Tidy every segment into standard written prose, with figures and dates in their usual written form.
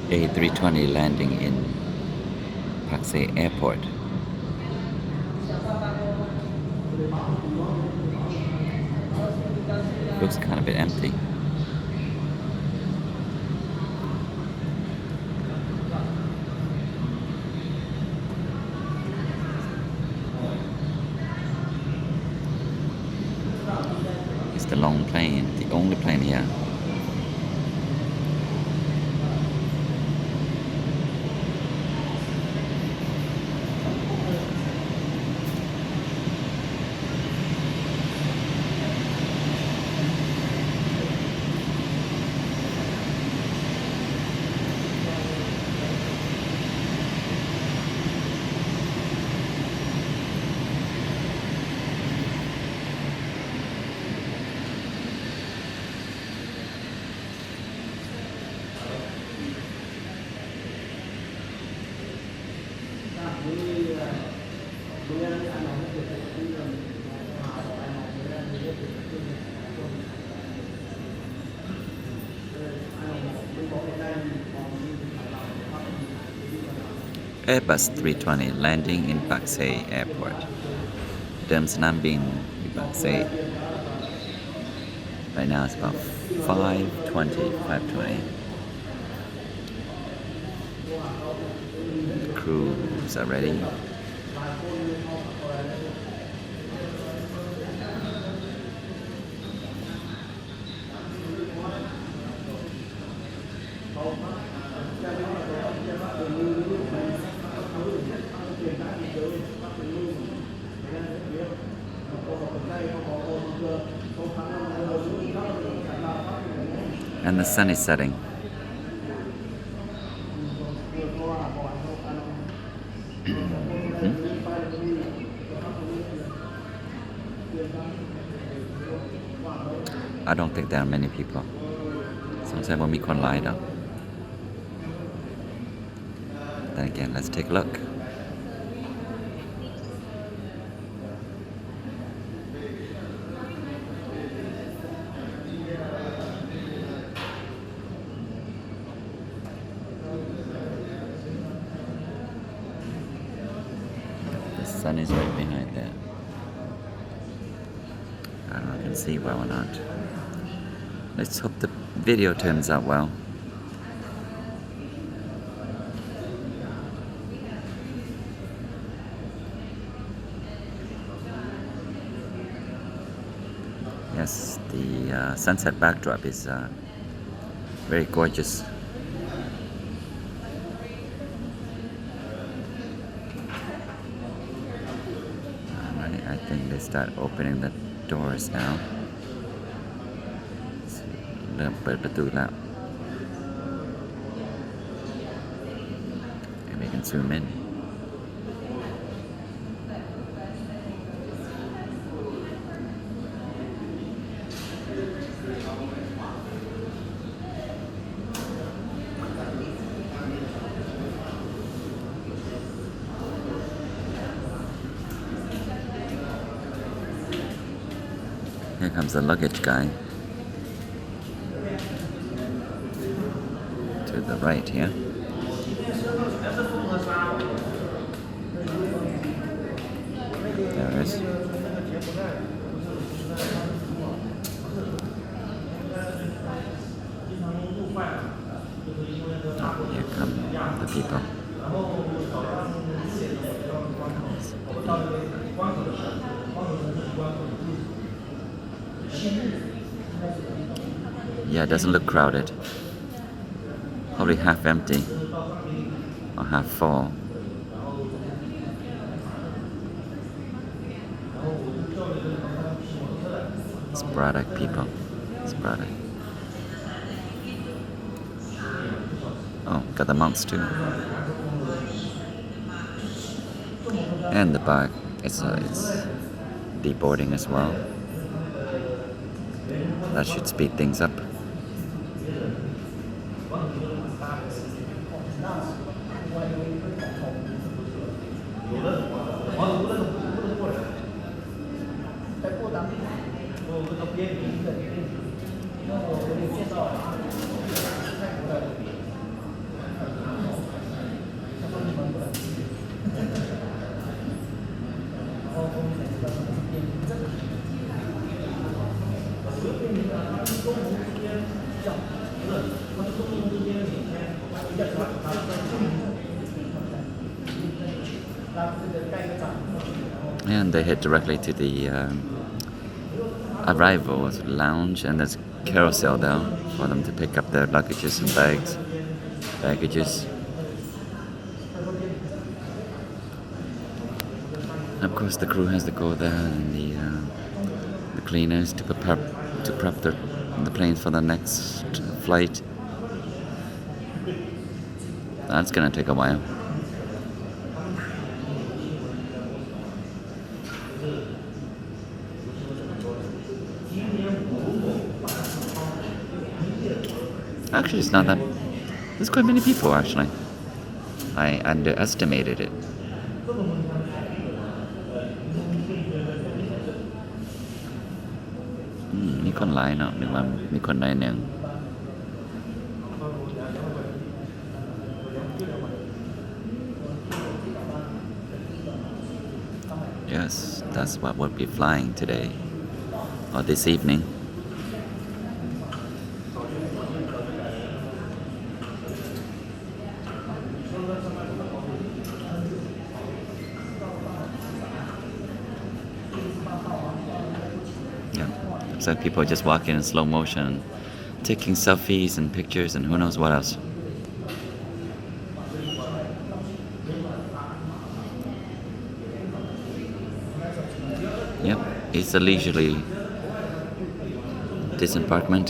A320 landing in Pak Se Airport. Looks kind of a bit empty. It's the long plane, the only plane here. Airbus 320 landing in Pak Se Airport. เดิมสนามบิน Pak Se. Right now it's about 5:20. The crews are ready. And the sun is setting. I don't think there are many people. Sometimes when we can light up. Then again, let's take a look. The sun is right behind there. I don't know if I can see well or not. Let's hope the video turns out well. Yes, the sunset backdrop is very gorgeous. Alright, I think they start opening the doors now. เริ่มเปิดประตูแล้ว and we can zoom in. Here comes the luggage guy. To the right here. There it is. Oh, here come the people. Yeah, it doesn't look crowded. Probably half empty or half full. Sporadic people. Sporadic. Oh, got the monks too. And the bag. It's deboarding as well. That should speed things up. And they head directly to the arrivals lounge, and there's a carousel there for them to pick up their luggages and baggages. And of course, the crew has to go there, and the cleaners to prep the plane for the next flight. That's gonna take a while. Actually, it's not that. There's quite many people, actually. I underestimated it.มีคนหลายเนาะนึกว่ามีคนน้อยหนึ่ง Yes, that's what we'll be flying today or this evening. Yeah, looks like people are just walking in slow motion, taking selfies and pictures and who knows what else. Yep, it's a leisurely disembarkment.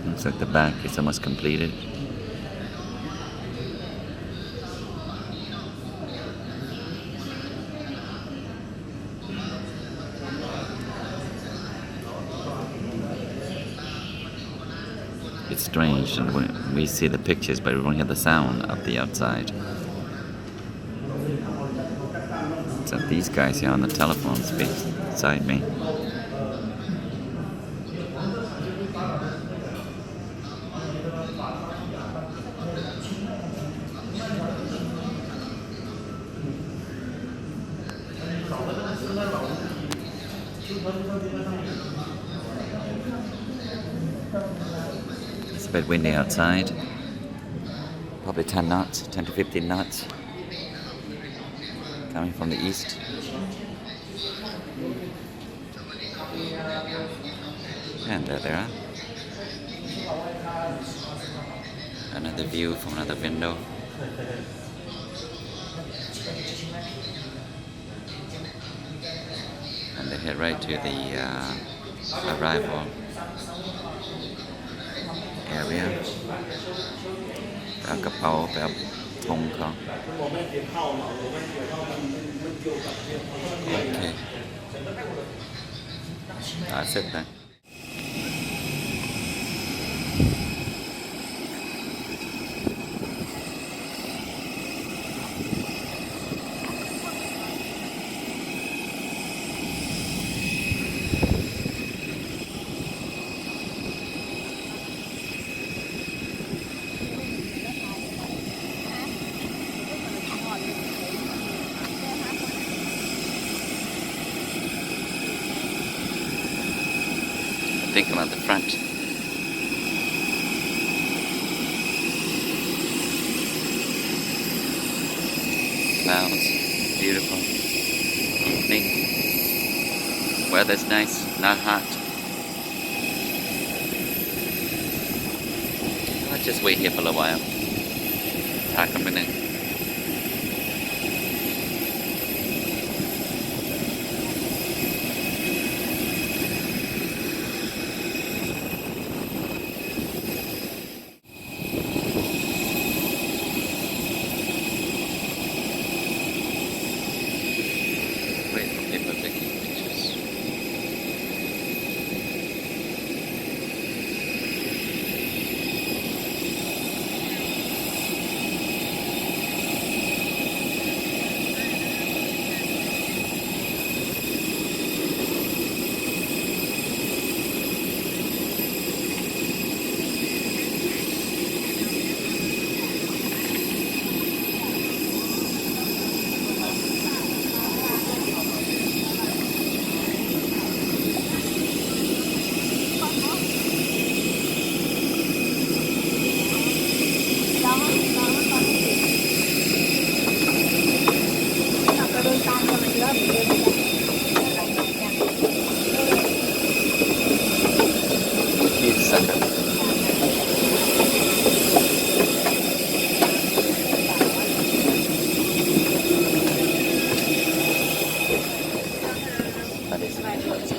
Looks like the back is almost completed. It's strange, and we see the pictures, but we don't hear the sound of the outside. So these guys here on the telephone speak beside me. It's a bit windy outside. Probably 10 knots, 10 to 15 knots. Coming from the east. And there they are. Another view from another window. And they head right to the arrival area. เอากระเป๋าไปเอาธงเขาโอเค That's it then. Think about the front. Clouds, beautiful. Evening. Weather's nice, not hot. I'll just wait here for a little while. Talk a minute. Wait for people taking pictures.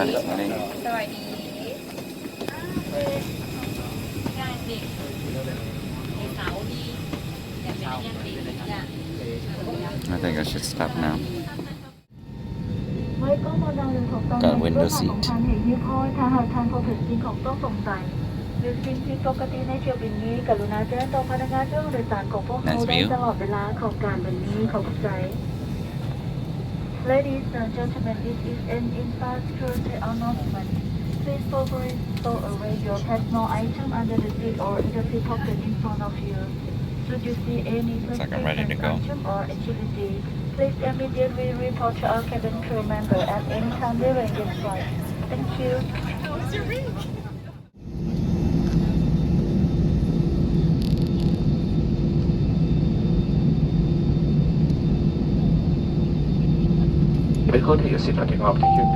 Spanish morning. สวัสดีงานเด็กเสาร์ดีอยากเป็นยังเด็กจ้ะ I think I should stop now. Got window seat. ถ้าหากท่านพบเห็นสิ่งของต้องสงสัยหรือสิ่งผิดปกติในเที่ยวบินนี้กรุณาแจ้งต่อพนักงานเรื่องโดยสารของพวกเขาได้ตลอดเวลาของการบินนี้ขอบคุณใจ Ladies and gentlemen, this is an infrastructure announcement. Please focus stow away your personal item under the seat or in the seat pocket in front of you. Should you see any like I'm ready to suspicious go. item or activity, please immediately report to our cabin crew member at any time during this flight. Thank you. Vehicle take your seat for takeoff. Thank you.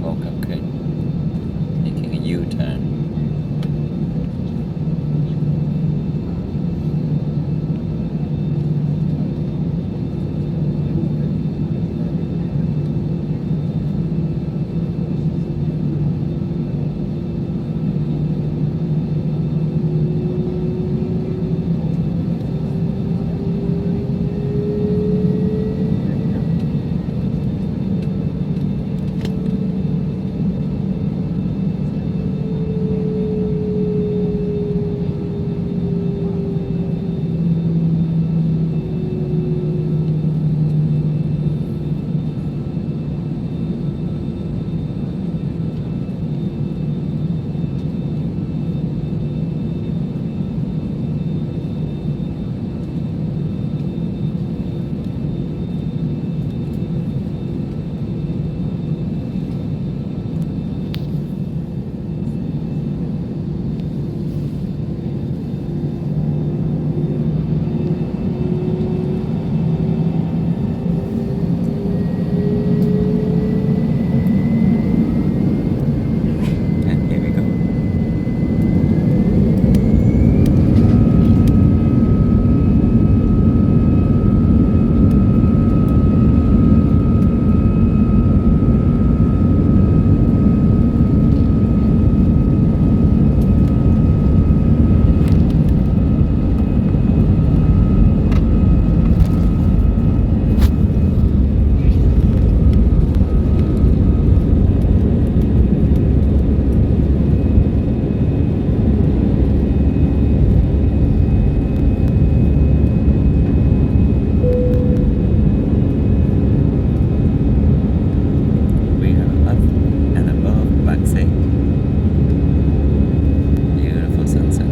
Welcome, kid. Making a U-turn. And here we go. We are up and above Baksay. Beautiful sunset.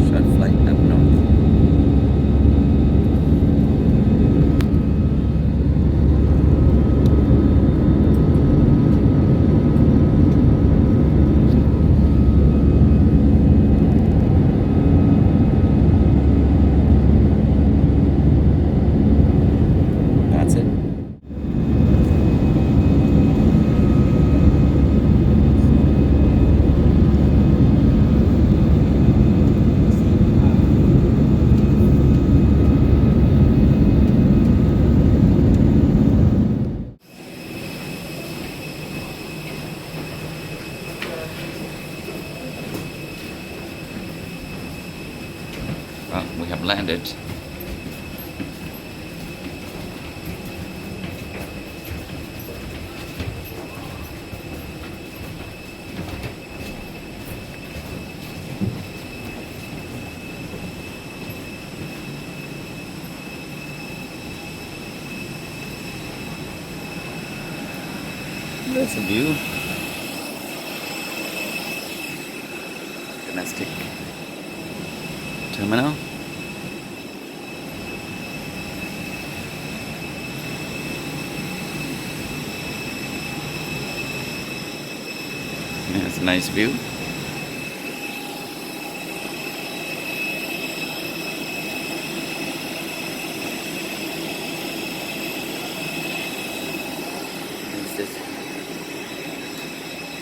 Short flight up north. That's it. Well, we have landed. There's a view. Domestic terminal. Yeah, it's a nice view.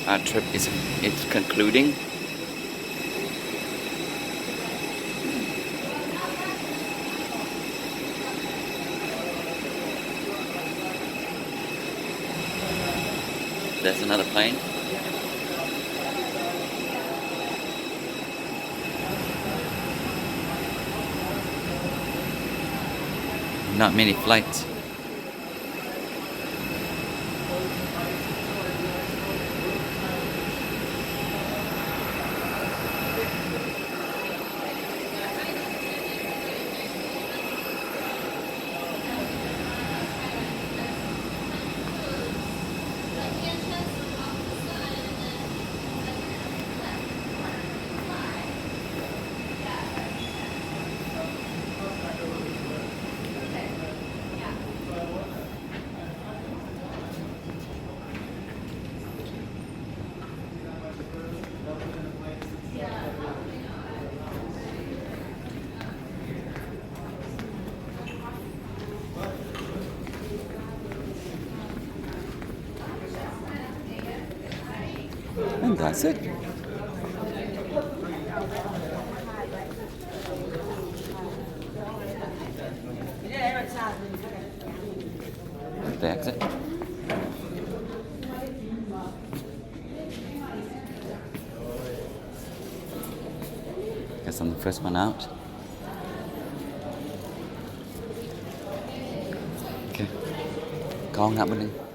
Our trip is concluding. There's another plane. Not many flights. And that's it. The exit. Guess I'm the first one out. Okay. Con ngắm bên đây.